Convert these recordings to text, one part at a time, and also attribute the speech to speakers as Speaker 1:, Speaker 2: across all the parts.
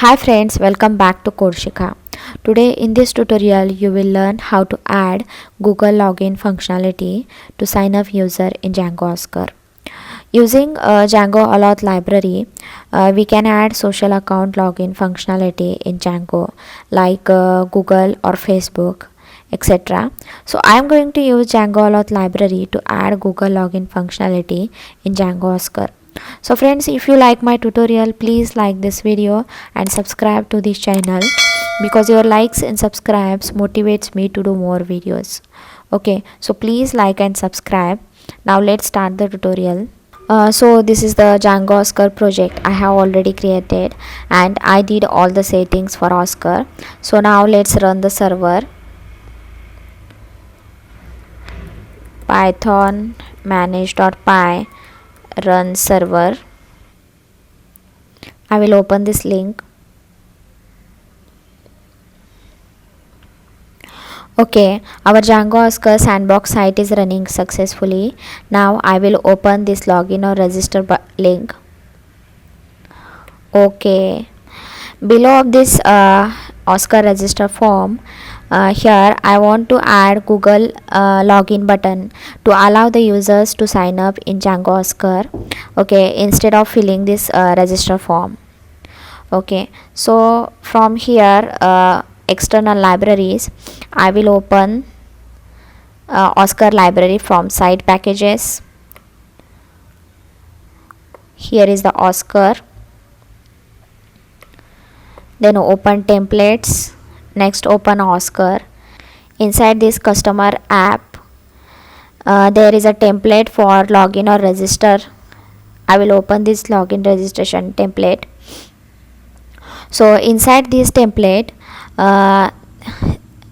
Speaker 1: Hi friends, welcome back to Kodeshika. Today in this tutorial you will learn how to add Google login functionality to sign up user in Django Oscar. Using Django Auth library, we can add social account login functionality in Django like Google or Facebook, etc. So I am going to use Django Auth library to add Google login functionality in Django Oscar. So friends, if you like my tutorial, please like this video and subscribe to this channel because your likes and subscribes motivates me to do more videos. Okay, so please like and subscribe. Now let's start the tutorial. So this is the Django Oscar project I have already created and I did all the settings for Oscar. So now let's run the server. Python manage.py run server. I will open this link. Okay, our Django Oscar sandbox site is running successfully. Now I will open this login or register link. Okay, below of this Oscar register form, here I want to add Google login button to allow the users to sign up in Django Oscar, okay, instead of filling this register form. Okay, so from here external libraries, I will open Oscar library from site packages. Here is the Oscar, then open templates, next open Oscar. Inside this customer app, there is a template for login or register. I will open this login registration template. So inside this template,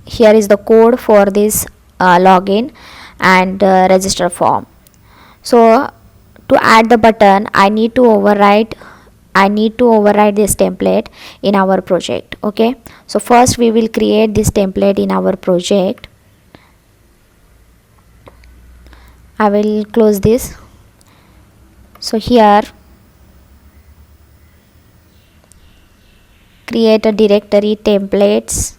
Speaker 1: here is the code for this login and register form. So to add the button, I need to override this template in our project. Okay, so first we will create this template in our project. I will close this. So here create a directory templates,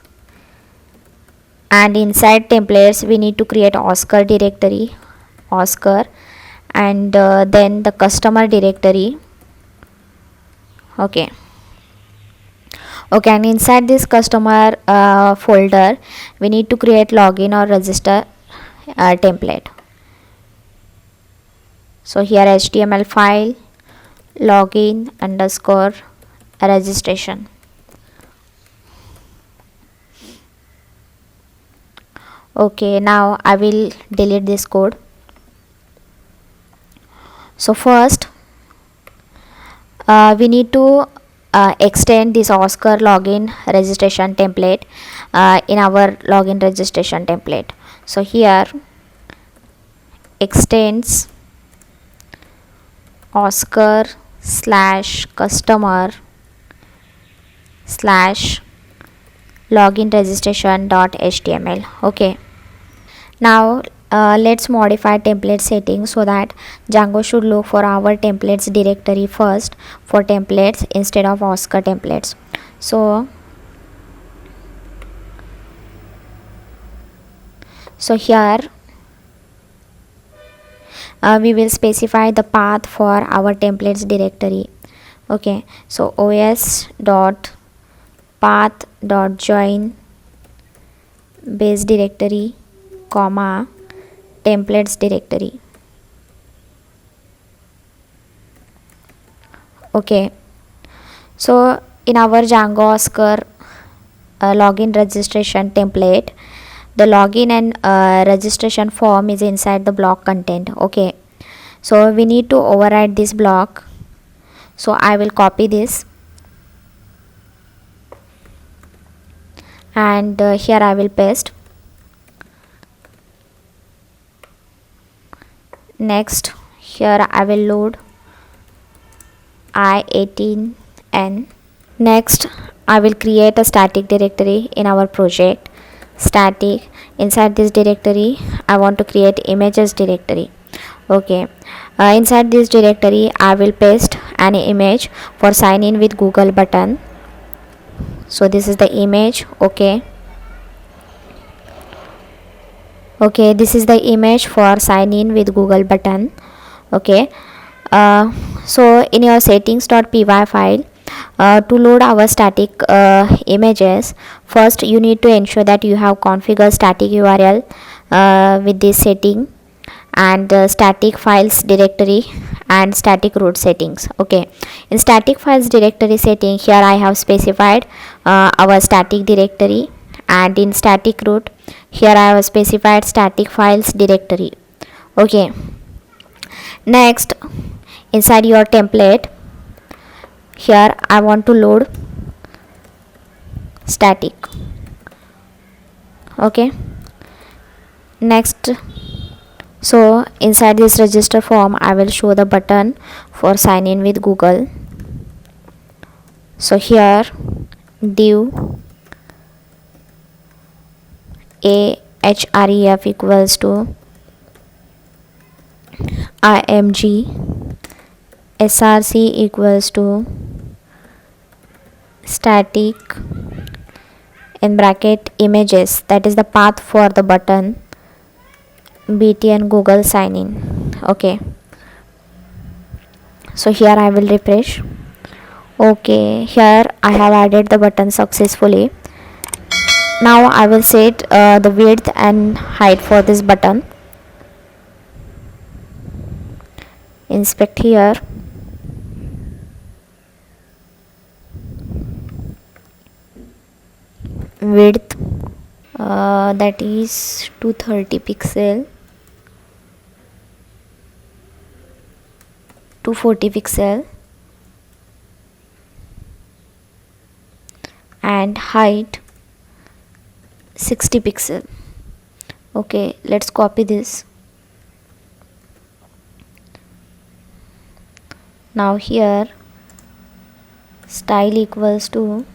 Speaker 1: and inside templates we need to create Oscar directory, Oscar, and then the customer directory. Okay, and inside this customer folder we need to create login or register template. So here HTML file login underscore registration. Okay, now I will delete this code. So first we need to extend this Oscar login registration template in our login registration template. So here extends Oscar / customer / login registration.html. okay, now let's modify template settings so that Django should look for our templates directory first for templates instead of Oscar templates. So here we will specify the path for our templates directory. Okay, so os.path.join base directory comma templates directory. Okay, so in our Django Oscar login registration template, the login and registration form is inside the block content. Okay, so we need to override this block. So I will copy this and here I will paste. Next, here I will load i18n. Next, I will create a static directory in our project. Static, inside this directory I want to create images directory. Okay, inside this directory I will paste an image for sign in with Google button. So this is the image. Okay, this is the image for sign in with Google button. Okay, so in your settings.py file, to load our static images, first you need to ensure that you have configured static URL with this setting, and static files directory and static root settings. Okay, in static files directory setting, here I have specified our static directory, and in static root, here I have specified static files directory. Okay, next, inside your template, here I want to load static. Okay, next, so inside this register form I will show the button for sign in with Google. So here div ahref equals to img src equals to static in bracket images, that is the path for the button, btn Google sign in. Okay, so here I will refresh. Okay, here I have added the button successfully. Now I will set the width and height for this button. Inspect here. Width that is 230 pixel, 240 pixel, and height 60 pixel. Okay, let's copy this. Now here style equals to,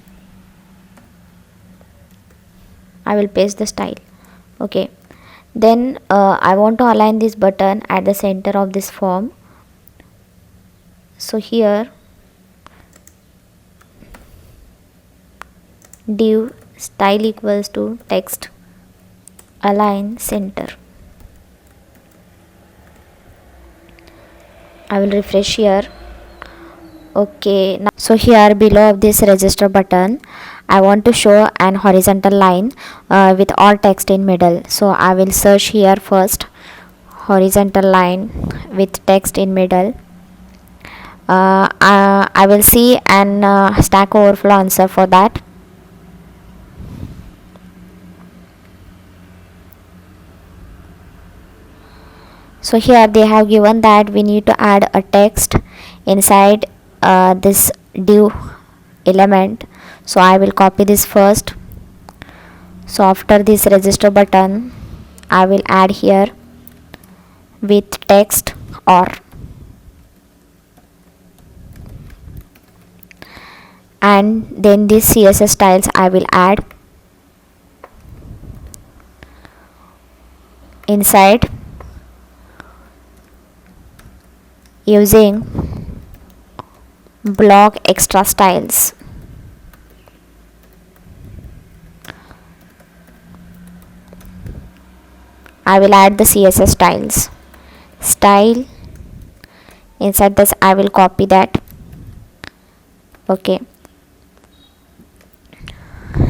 Speaker 1: I will paste the style. Okay, then I want to align this button at the center of this form. So here div style equals to text align center. I will refresh here. Okay, now so here below of this register button, I want to show an horizontal line with all text in middle. So I will search here first horizontal line with text in middle. I will see an Stack Overflow answer for that. So here they have given that we need to add a text inside this div element. So I will copy this first. So after this register button, I will add here with text or, and then this CSS styles I will add inside using block extra styles. I will add the CSS styles. Style, inside this I will copy that. Okay,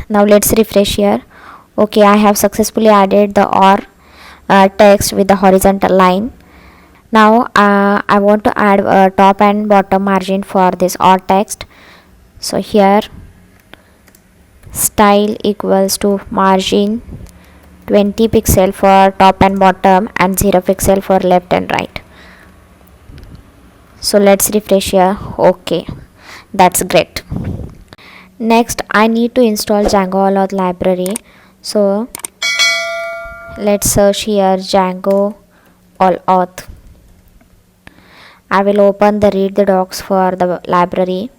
Speaker 1: now let's refresh here. Okay, I have successfully added the or text with the horizontal line. Now I want to add a top and bottom margin for this or text. So here style equals to margin 20 pixel for top and bottom and 0 pixel for left and right. So let's refresh here. Okay, that's great. Next I need to install Django All Auth library. So let's search here Django All Auth. I will open the read the docs for the library.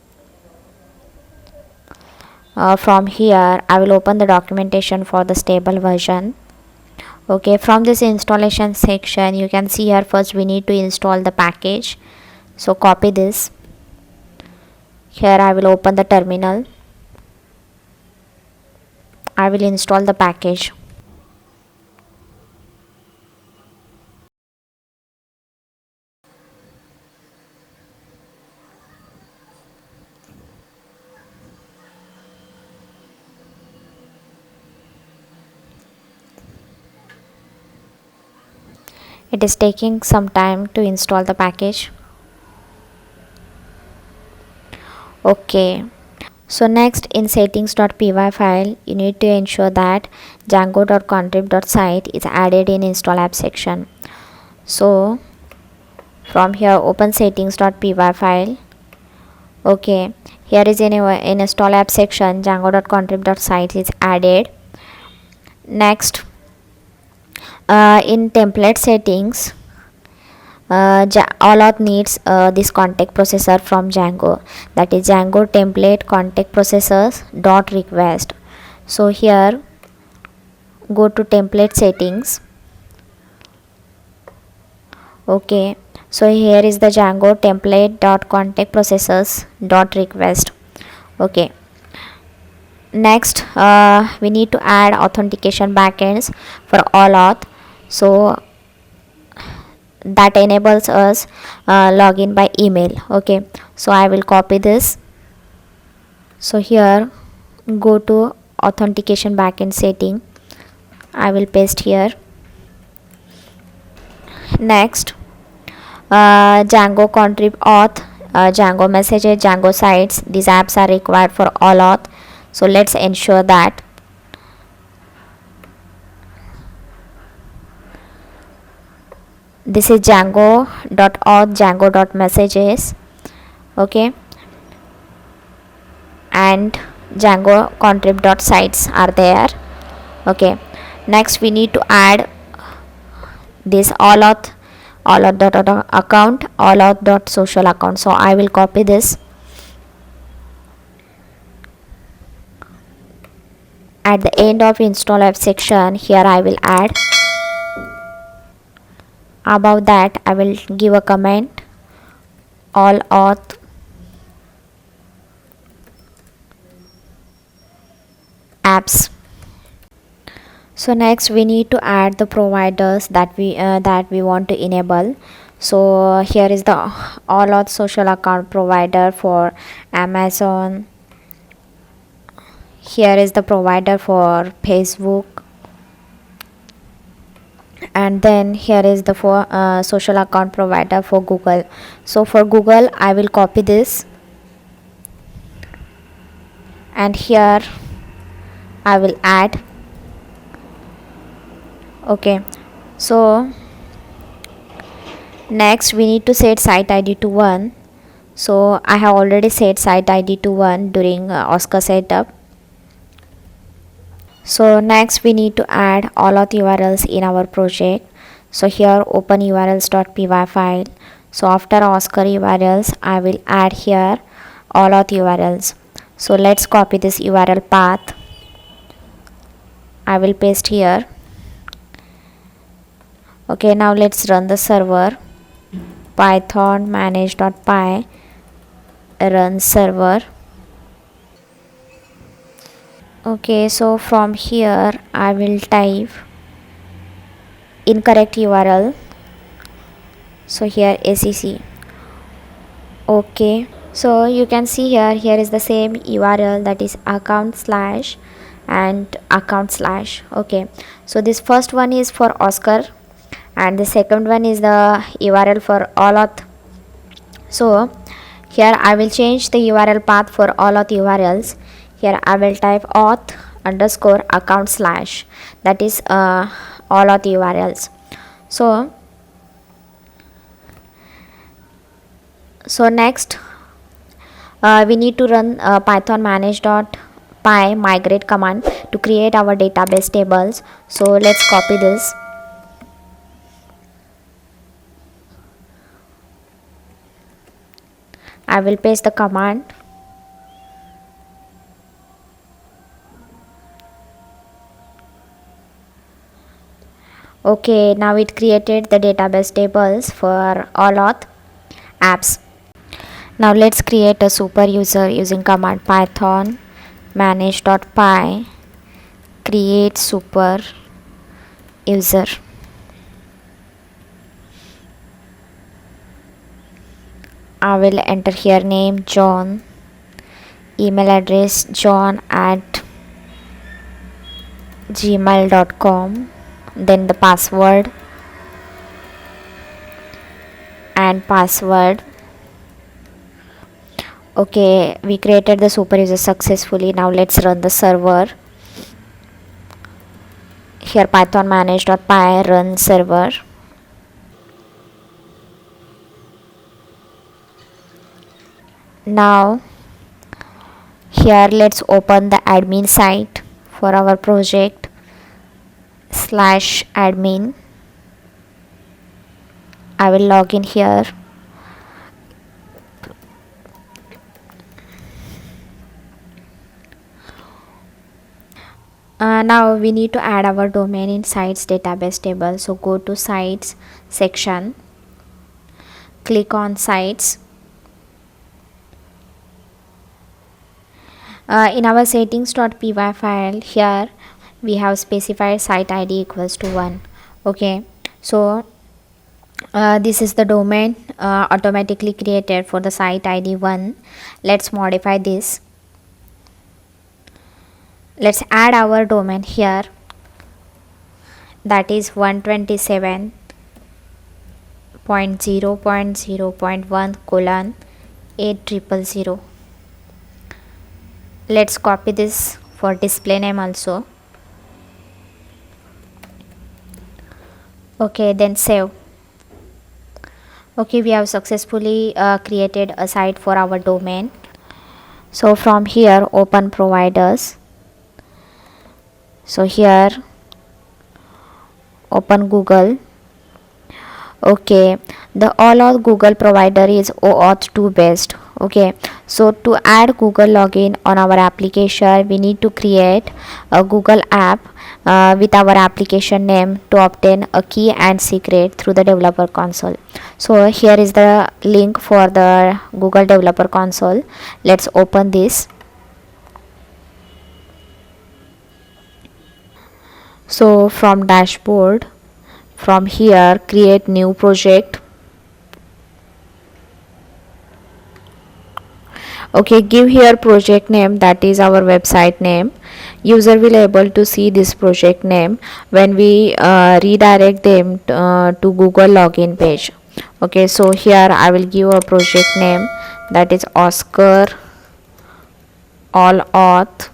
Speaker 1: From here I will open the documentation for the stable version. Okay, from this installation section you can see here first we need to install the package. So copy this. Here I will open the terminal. I will install the package. It is taking some time to install the package. Okay, so next in settings.py file, you need to ensure that django.contrib.site is added in install app section. So from here, open settings.py file. Okay, here is in install app section, django.contrib.site is added. Next, in template settings, Allauth needs this context processor from Django, that is Django template context processors dot request. So here go to template settings. Okay, so here is the Django template dot context processors dot request. Okay, next we need to add authentication backends for Allauth. So that enables us login by email. Okay, so I will copy this. So here go to authentication backend setting. I will paste here. Next, Django contrib auth, Django messages, Django sites, these apps are required for Allauth. So let's ensure that. This is django.auth, django.messages. Okay, and Django contrib.sites are there. Okay, next we need to add this Allauth account, Allauth.social account. So I will copy this. At the end of install app section, here I will add. Above that, I will give a comment, Allauth apps. So next we need to add the providers that we want to enable. So here is the Allauth social account provider for Amazon. Here is the provider for Facebook, and then here is the social account provider for Google. So for Google, I will copy this, and here I will add. Okay, so next we need to set site ID to 1. So I have already set site ID to 1 during Oscar setup. So next we need to add Allauth URLs in our project. So here open urls.py file. So after Oscar URLs, I will add here Allauth URLs. So let's copy this URL path. I will paste here. Okay, now let's run the server. Python manage.py run server. Okay, so from here I will type incorrect URL. So here ACC. Okay, so you can see here is the same URL, that is account slash and account slash. Okay, so this first one is for Oscar and the second one is the URL for Allauth. So here I will change the URL path for Allauth URLs. Here I will type auth underscore account slash, that is Allauth URLs. So next we need to run python manage.py migrate command to create our database tables. So let's copy this. I will paste the command. Okay, now it created the database tables for Allauth apps. Now let's create a super user using command python manage.py create super user. I will enter here name John, email address john@gmail.com, then the password and password. Okay, we created the super user successfully. Now let's run the server. Here python manage.py run server. Now here let's open the admin site for our project /admin. I will log in here. Now we need to add our domain in sites database table. So go to sites section, click on sites. In our settings.py file, here we have specified site id equals to 1. Okay, so this is the domain automatically created for the site id 1. Let's modify this. Let's add our domain here, that is 127.0.0.1:8000. Let's copy this for display name also. Okay, then save. Okay, we have successfully created a site for our domain. So from here open providers. So here open Google. Okay, the all Google provider is OAuth 2 based. Okay, so to add Google login on our application, we need to create a Google app with our application name to obtain a key and secret through the developer console. So here is the link for the Google developer console. Let's open this. So from dashboard, from here create new project. Okay, give here project name, that is our website name. User will able to see this project name when we redirect them to Google login page. Okay, so here I will give a project name, that is Oscar All Auth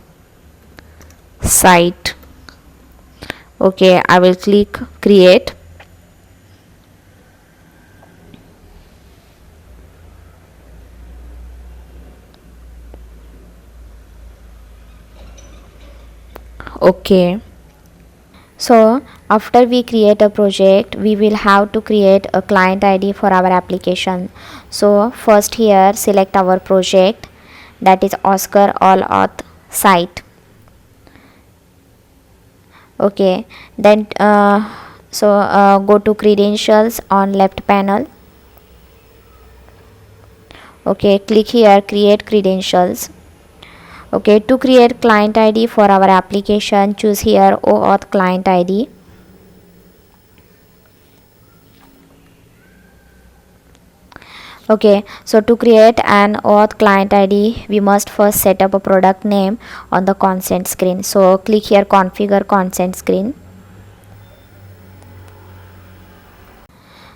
Speaker 1: site. Okay, I will click create. Okay, so after we create a project, we will have to create a client ID for our application. So first here select our project, that is Oscar All Auth site. Okay, then go to credentials on left panel. Okay, click here create credentials. Okay, to create client ID for our application, choose here OAuth client ID. Okay, so to create an OAuth client ID, we must first set up a product name on the consent screen. So click here configure consent screen.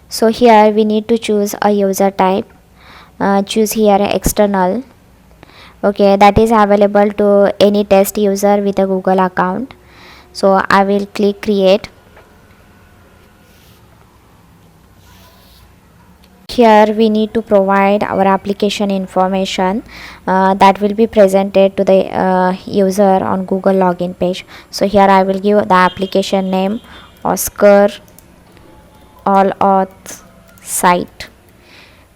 Speaker 1: So here we need to choose a user type. Choose here external. Okay, that is available to any test user with a Google account. So I will click create. Here we need to provide our application information that will be presented to the user on Google login page. So here I will give the application name Oscar All Auth site,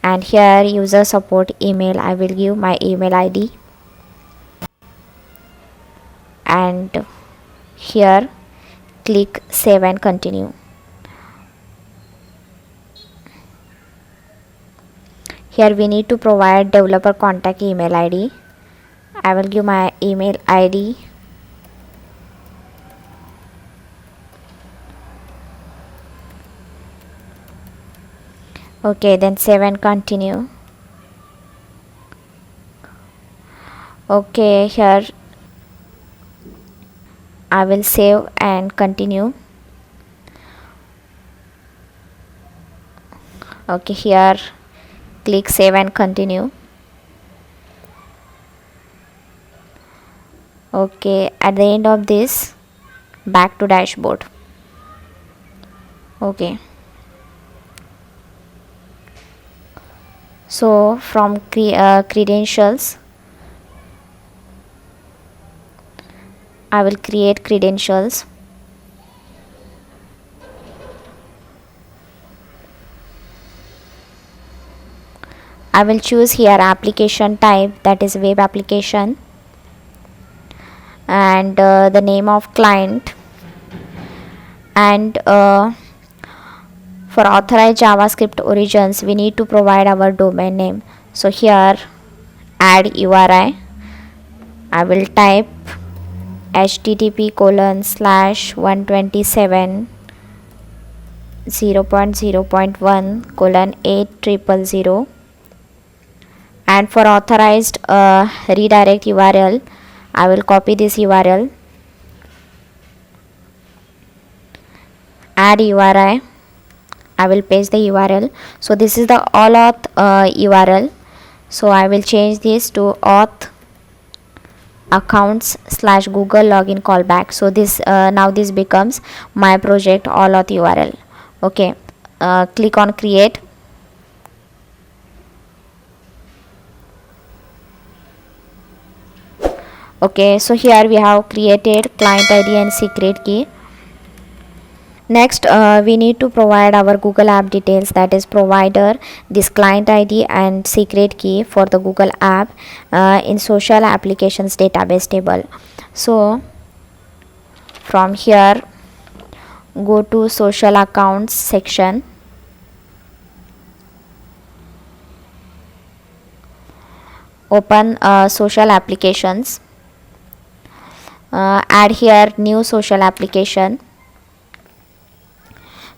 Speaker 1: and here user support email, I will give my email ID, and here click save and continue. Here we need to provide developer contact email ID. I will give my email ID Okay, then save and continue. Okay, here I will save and continue. Okay, here click save and continue. Okay, at the end of this, back to dashboard. Okay, so from credentials, I will create credentials. I will choose here application type, that is web application, and the name of client, and for authorized JavaScript origins we need to provide our domain name. So here add URI, I will type http://127.0.0.1:8000, and for authorized redirect URL I will copy this URL, add URI, I will paste the URL. So this is the allauth URL, so I will change this to auth accounts/google login callback. So this now this becomes my project allauth URL. Okay, click on create. Okay, so here we have created client ID and secret key. Next we need to provide our Google app details, that is provider, this client ID and secret key for the Google app in social applications database table. So from here go to social accounts section, open social applications, add here new social application.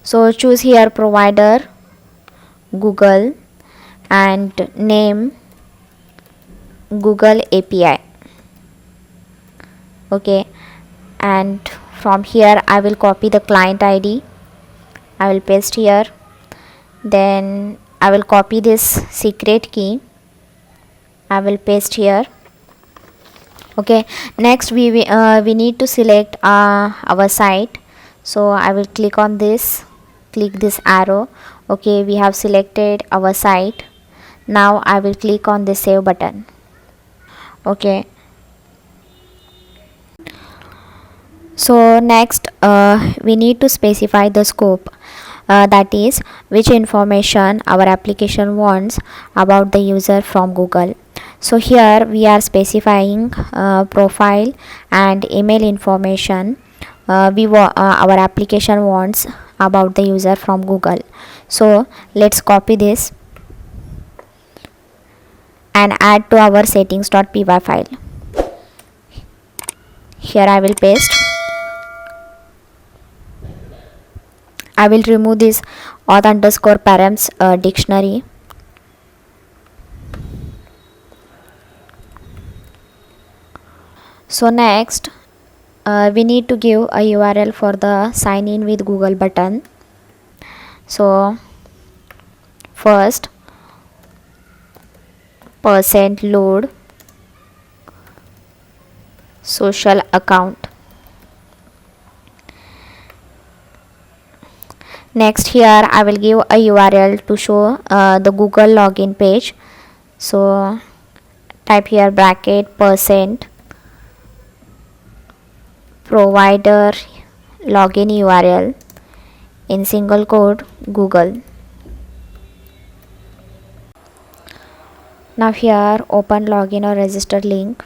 Speaker 1: So choose here provider Google and name Google API. Okay, and from here I will copy the client ID, I will paste here, then I will copy this secret key, I will paste here. Okay, next we need to select our site, so I will click on this, click this arrow. Okay, we have selected our site. Now I will click on the save button. Okay, so next we need to specify the scope, that is which information our application wants about the user from Google. So here we are specifying profile and email information our application wants about the user from Google. So let's copy this and add to our settings.py file. Here I will paste. I will remove this auth_params dictionary. So next we need to give a URL for the sign in with Google button. So first %load social account. Next here I will give a URL to show the Google login page. So type here bracket %provider login URL in single quote Google. Now here open login or register link.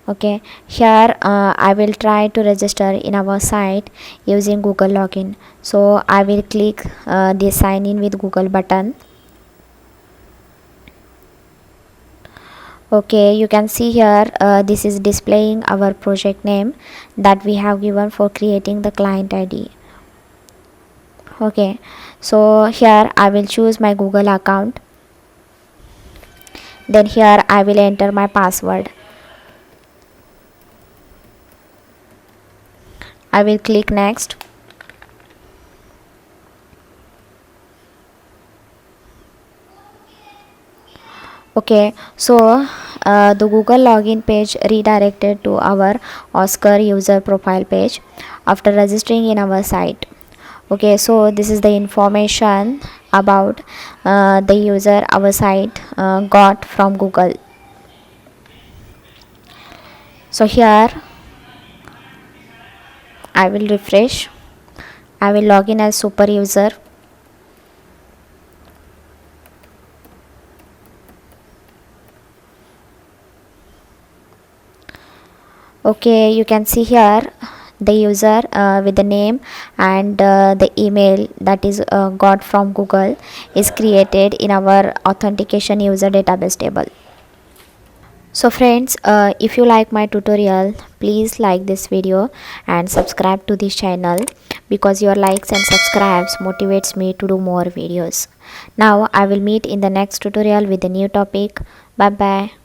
Speaker 1: Okay, here I will try to register in our site using Google login. So I will click the sign in with Google button. Okay, you can see here this is displaying our project name that we have given for creating the client ID. Okay, so here I will choose my Google account. Then here I will enter my password. I will click next. Okay, so the Google login page redirected to our Oscar user profile page after registering in our site. Okay, so this is the information about the user our site got from Google. So here I will refresh. I will log in as super user. Okay, you can see here the user with the name and the email that is got from Google is created in our authentication user database table. So friends, if you like my tutorial, please like this video and subscribe to this channel, because your likes and subscribes motivates me to do more videos. Now I will meet in the next tutorial with a new topic. Bye bye.